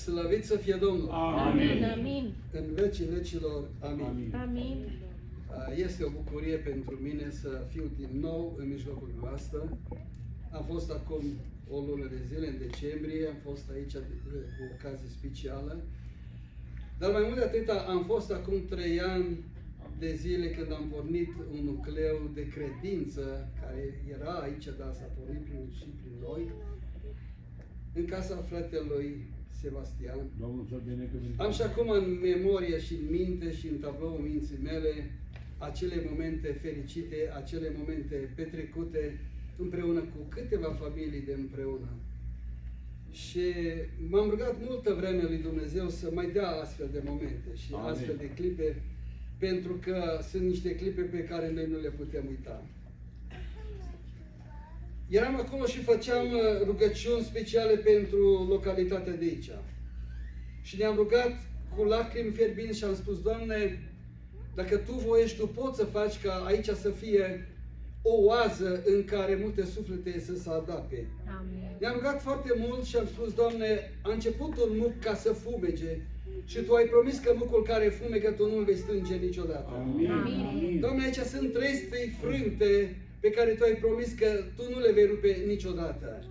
Slăvit să fie Domnul! Amin. Amin. În vecii vecilor. Amin. Amin. Amin. Este o bucurie pentru mine să fiu din nou în mijlocul noastră. Am fost acum o lună de zile, în decembrie, am fost aici cu ocazie specială. Dar mai mult de atâta, am fost acum 3 ani de zile când am pornit un nucleu de credință care era aici, dar s-a pornit și prin noi, în casa fratelui Sebastian. Am și acum în memorie și în minte și în tabloul minții mele acele momente fericite, acele momente petrecute împreună cu câteva familii de împreună. Și m-am rugat multă vreme lui Dumnezeu să mai dea astfel de momente și astfel de clipe, pentru că sunt niște clipe pe care noi nu le putem uita. Eram acolo și făceam rugăciuni speciale pentru localitatea de aici. Și ne-am rugat cu lacrimi fierbinți și am spus: Doamne, dacă Tu voiești, Tu poți să faci ca aici să fie o oază în care multe suflete să se adapte. Ne-am rugat foarte mult și am spus: Doamne, a început un muc ca să fumege și Tu ai promis că mucul care fumegă Tu nu-l vei stânge niciodată. Amin. Doamne, aici sunt 3 stâi frânte pe care Tu ai promis că Tu nu le vei rupe niciodată.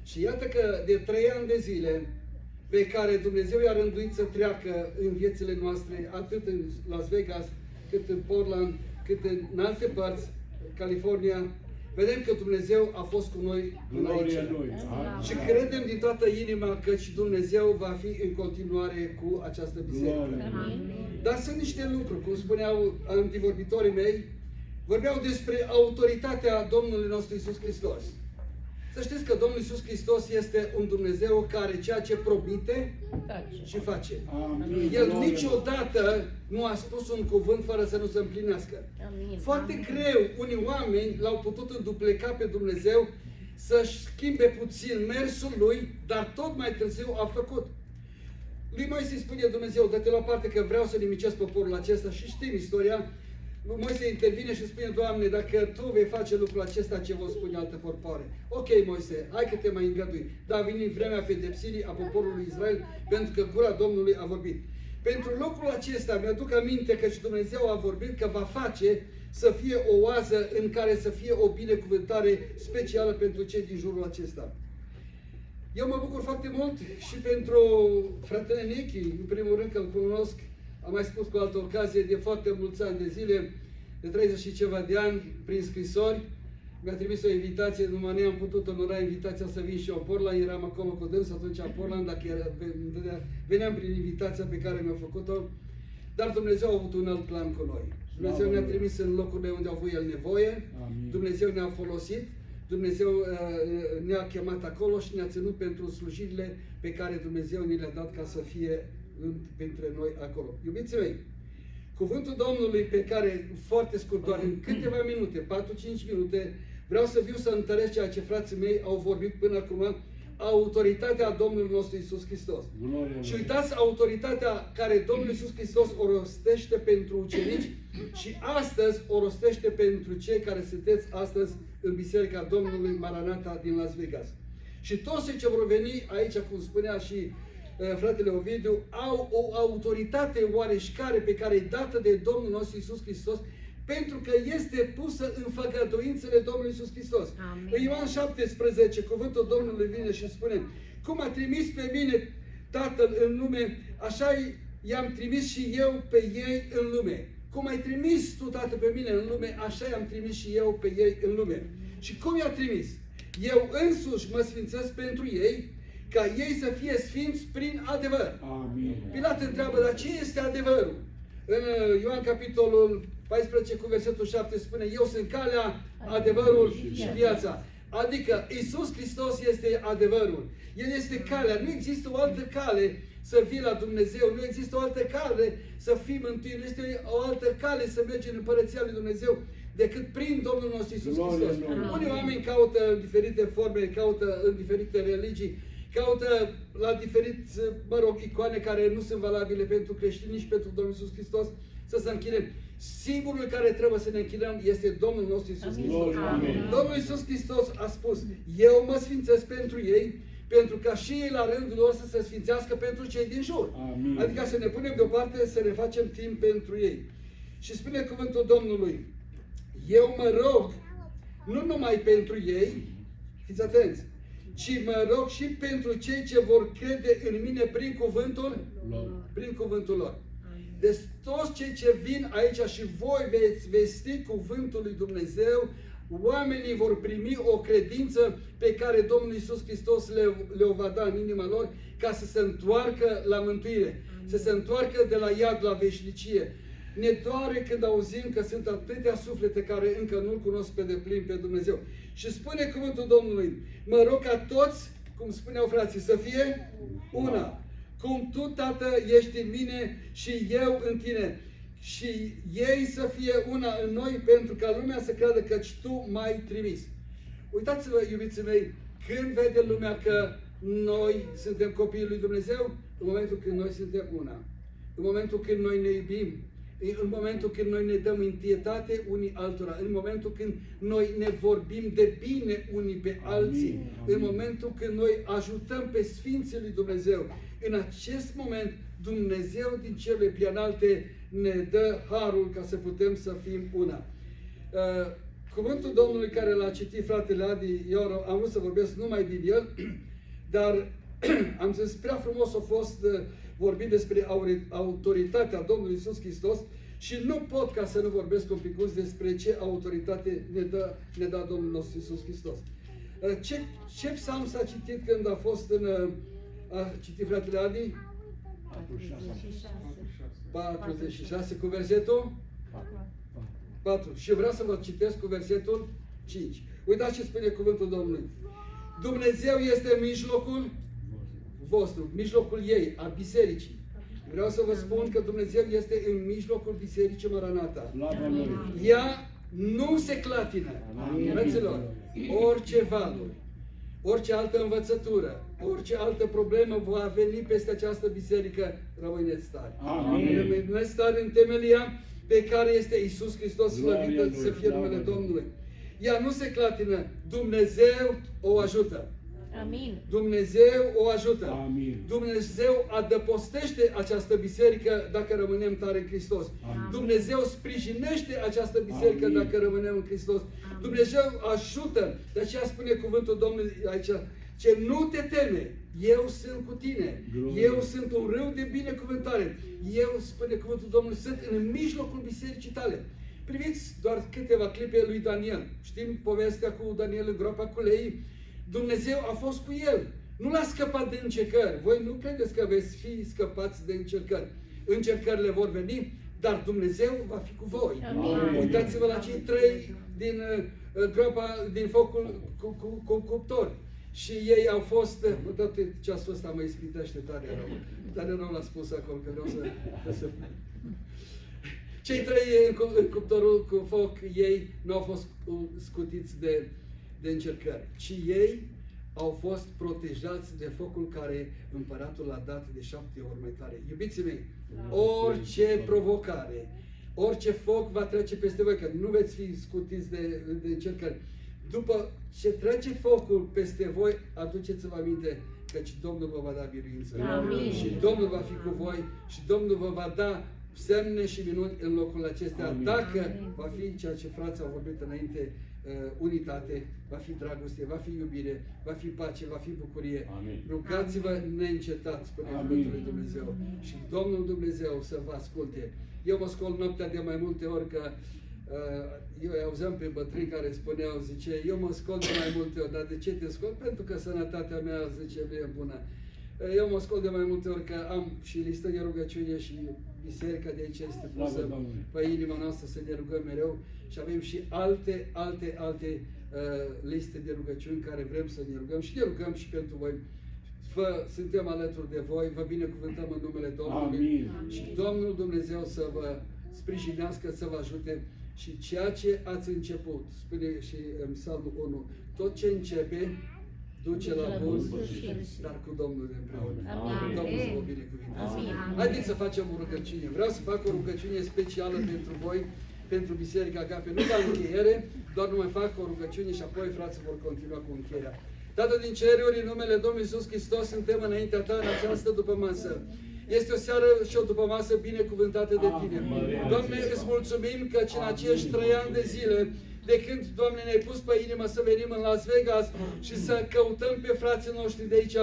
Și iată că de 3 ani de zile pe care Dumnezeu i-a rânduit să treacă în viețile noastre, atât în Las Vegas, cât în Portland, cât în alte părți, California, vedem că Dumnezeu a fost cu noi până aici. Și credem din toată inima că și Dumnezeu va fi în continuare cu această biserică. Dar sunt niște lucruri, cum spuneau antivorbitorii mei, vorbeau despre autoritatea Domnului nostru Iisus Hristos. Să știți că Domnul Iisus Hristos este un Dumnezeu care ceea ce promite și face. El niciodată nu a spus un cuvânt fără să nu se împlinească. Foarte greu unii oameni l-au putut îndupleca pe Dumnezeu să-și schimbe puțin mersul lui, dar tot mai târziu a făcut. Lui Moise îi spune Dumnezeu: dă-te la parte că vreau să nimicesc poporul acesta. Și știm istoria. Moise intervine și spune: Doamne, dacă Tu vei face lucrul acesta, ce vor spune alte popoare? Ok, Moise, hai că te mai îngădui. Dar a venit vremea pedepsirii a poporului Israel, pentru că gura Domnului a vorbit. Pentru lucrul acesta mi-aduc aminte că și Dumnezeu a vorbit că va face să fie o oază în care să fie o binecuvântare specială pentru cei din jurul acesta. Eu mă bucur foarte mult și pentru fratele Nichi, în primul rând că îl cunosc. Am mai spus cu altă ocazie, de foarte mulți ani de zile, de 30 și ceva de ani, prin scrisori. Mi-a trimis o invitație, numai nu am putut onora invitația să vin și eu în Portland, eram acolo cu dâns atunci în Portland, dacă veneam prin invitația pe care mi-a făcut-o. Dar Dumnezeu a avut un alt plan cu noi. Dumnezeu ne-a trimis în locurile unde a avut El nevoie, Dumnezeu ne-a folosit, Dumnezeu ne-a chemat acolo și ne-a ținut pentru slujirile pe care Dumnezeu ne le-a dat ca să fie pentru noi acolo. Iubiții mei, cuvântul Domnului pe care, foarte scurt, doar în câteva minute, 4-5 minute, vreau să viu să întăresc ceea ce frații mei au vorbit până acum, autoritatea Domnului nostru Iisus Hristos. Și uitați autoritatea care Domnul Iisus Hristos o rostește pentru ucenici și astăzi o rostește pentru cei care sunteți astăzi în Biserica Domnului Maranata din Las Vegas. Și toți cei ce vor veni aici, cum spunea și fratele Ovidiu, au o autoritate oareșcare pe care e dată de Domnul nostru Iisus Hristos, pentru că este pusă în făgăduințele Domnului Iisus Hristos. Amin. În Ioan 17, cuvântul Domnului vine și spune: cum a trimis pe mine Tatăl în lume, așa i-am trimis și eu pe ei în lume. Cum ai trimis Tu, Tată, pe mine în lume, așa i-am trimis și eu pe ei în lume. Și cum i-a trimis? Eu însuși mă sfințesc pentru ei, ca ei să fie sfinți prin adevăr. Amin. Pilat întreabă: dar ce este adevărul? În Ioan capitolul 14 cu versetul 7 spune: eu sunt calea, adevărul și viața. Adică Iisus Hristos este adevărul. El este calea. Nu există o altă cale să vii la Dumnezeu. Nu există o altă cale să fii mântuit. Nu este o altă cale să mergi în Împărăția lui Dumnezeu decât prin Domnul nostru Iisus Hristos. Unii oameni caută în diferite forme, caută în diferite religii, caută la diferiți, icoane care nu sunt valabile pentru creștini, nici pentru Domnul Iisus Hristos, să se închine. Singurul care trebuie să ne închinăm este Domnul nostru Iisus Hristos. Domnul Iisus Hristos a spus: eu mă sfințesc pentru ei, pentru ca și ei la rândul lor să se sfințească pentru cei din jur. Amin. Adică să ne punem deoparte, să ne facem timp pentru ei. Și spune cuvântul Domnului, eu mă rog nu numai pentru ei, fiți atenți, ci mă rog și pentru cei ce vor crede în mine prin cuvântul lor. Deci toți cei ce vin aici și voi veți vesti cuvântul lui Dumnezeu, oamenii vor primi o credință pe care Domnul Iisus Hristos le-o va da în inima lor ca să se întoarcă la mântuire, să se întoarcă de la iad la veșnicie. Ne doare când auzim că sunt atâtea suflete care încă nu-L cunosc pe deplin pe Dumnezeu. Și spune cuvântul Domnului, mă rog ca toți, cum spuneau frații, să fie una. Cum Tu, Tată, ești în mine și eu în Tine. Și ei să fie una în noi pentru ca lumea să creadă că Tu m-ai trimis. Uitați-vă, iubiții mei, când vede lumea că noi suntem copiii lui Dumnezeu? În momentul când noi suntem una. În momentul când noi ne iubim. În momentul când noi ne dăm întietate unii altora, în momentul când noi ne vorbim de bine unii pe alții, Amin. în momentul când noi ajutăm pe Sfinții lui Dumnezeu, în acest moment Dumnezeu din cele preanalte ne dă harul ca să putem să fim una. Cuvântul Domnului care l-a citit fratele Adi, eu am vrut să vorbesc numai din el, dar am zis prea frumos a fost vorbit despre autoritatea Domnului Iisus Hristos și nu pot ca să nu vorbesc un pic despre ce autoritate ne dă Domnul nostru Iisus Hristos. Ce psalm s-a citit când a fost a citit fratele Adi? 46 cu versetul 4. Și vreau să vă citesc cu versetul 5. Uitați ce spune cuvântul Domnului. Dumnezeu este în mijlocul vostru, în mijlocul ei, a bisericii. Vreau să vă spun că Dumnezeu este în mijlocul bisericii Maranata. Ea nu se clatină. Fraților, orice valuri, orice altă învățătură, orice altă problemă va veni peste această biserică, rămâneți stari. Rămâneți stari în temelia pe care este Iisus Hristos, slăvit să fie numele Domnului. Ea nu se clatină, Dumnezeu o ajută. Amin. Dumnezeu o ajută. Amin. Dumnezeu adăpostește această biserică dacă rămânem tare în Hristos. Amin. Dumnezeu sprijinește această biserică Amin. dacă rămânem în Hristos. Amin. Dumnezeu ajută. De aceea spune cuvântul Domnului aici, ce nu te teme, eu sunt cu tine. Glorie. Eu sunt un râu de binecuvântare. Eu, spune cuvântul Domnului, sunt în mijlocul bisericii tale. Priviți doar câteva clipe lui Daniel. Știm povestea cu Daniel în groapa cu lei. Dumnezeu a fost cu el. Nu l-a scăpat de încercări. Voi nu credeți că veți fi scăpați de încercări. Încercările vor veni, dar Dumnezeu va fi cu voi. Amin. Uitați-vă la cei trei din groapa, din focul cu cuptor. Și ei au fost, uitați ceasul ăsta mă ispitește tare rău. Tare rău l-a spus acolo, că vreau să... Cei trei în cuptorul cu foc, ei nu au fost scutiți de încercări, ci ei au fost protejați de focul care împăratul l-a dat de 7 ori mai tare. Iubiții mei, orice provocare, orice foc va trece peste voi, că nu veți fi scutiți de încercări. După ce trece focul peste voi, aduceți-vă aminte căci Domnul vă va da biruință. Amin. Și Domnul va fi cu voi și Domnul vă va da semne și minuni în locul acestea. Amin. Dacă Amin. va fi ceea ce frații au vorbit înainte, unitate, va fi dragoste, va fi iubire, va fi pace, va fi bucurie. Amin. Rugați-vă neîncetat, spune Amin. cuvântul lui Dumnezeu. Și Domnul Dumnezeu să vă asculte. Eu mă scol noaptea de mai multe ori că eu îi auzeam pe bătrâni care spuneau, zice, eu mă scol de mai multe ori, dar de ce te scol? Pentru că sănătatea mea, zice, nu e bună. Eu mă scol de mai multe ori că am și listă de rugăciune și biserica de aici este pusă pe inima noastră să ne rugăm mereu și avem și alte liste de rugăciuni care vrem să ne rugăm și ne rugăm și pentru voi. Suntem alături de voi, vă binecuvântăm în numele Domnului. Amin. Și Domnul Dumnezeu să vă sprijinească, să vă ajute și ceea ce ați început, spune și în Psalmul 1, tot ce începe duce la bun sfârșit, dar cu Domnul împreună. Amin. Domnul să vă binecuvinteze. Amin. Haideți să facem o rugăciune. Vreau să fac o rugăciune specială pentru voi, pentru Biserica Agape. Nu la încheiere, doar nu mai fac o rugăciune și apoi frații vor continua cu încheierea. Tată din ceruri, în numele Domnului Iisus Hristos, suntem înaintea Ta în această dupămasă. Este o seară și o dupămasă binecuvântată de Tine. Doamne, îți mulțumim că în acești 3 ani de zile, de când, Doamne, ne-ai pus pe inimă să venim în Las Vegas și să căutăm pe frații noștri de aici,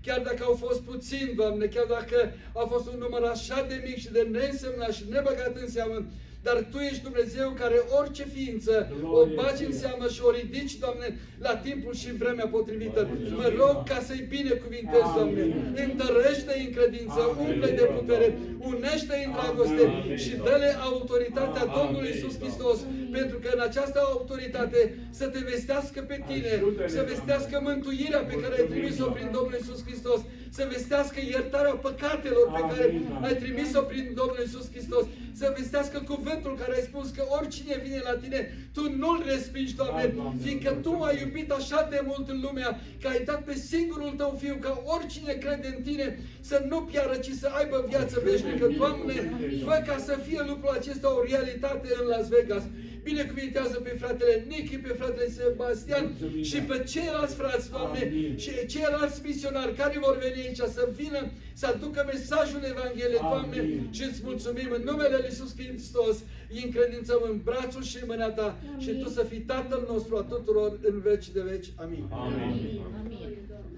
chiar dacă au fost puțini, Doamne, chiar dacă a fost un număr așa de mic și de neînsemnat și nebăgat în seamă, dar Tu ești Dumnezeu care orice ființă o bagi în seamă și o ridici, Doamne, la timpul și vremea potrivită. Mă rog ca să-i binecuvintezi, Doamne. Întărește-i în credință, umple de putere, unește-i în dragoste și dă-le autoritatea Domnului Iisus Hristos, pentru că în această autoritate să Te vestească pe Tine, să vestească mântuirea pe care ai trimis-o prin Domnul Iisus Hristos, să vestească iertarea păcatelor pe care ai trimis-o prin Domnul Iisus Hristos, să vestească cuvântul care ai spus că oricine vine la Tine, Tu nu-l respingi, Doamne, fiindcă Tu ai iubit așa de mult în lumea, că ai dat pe singurul Tău Fiu, ca oricine crede în Tine să nu piară, ci să aibă viață veșnică. Doamne, fă ca să fie lucrul acesta o realitate în Las Vegas. Binecuvintează pe fratele Nichi, pe fratele Sebastian și pe ceilalți frați, Doamne, și ceilalți misionari care vor veni aici să vină, să aducă mesajul Evangheliei, Doamne, și îți mulțumim în numele Lui Iisus Hristos, îi încredințăm în brațul și în mâna Ta și Tu să fii Tatăl nostru a tuturor în veci de veci. Amin. Amin. Amin.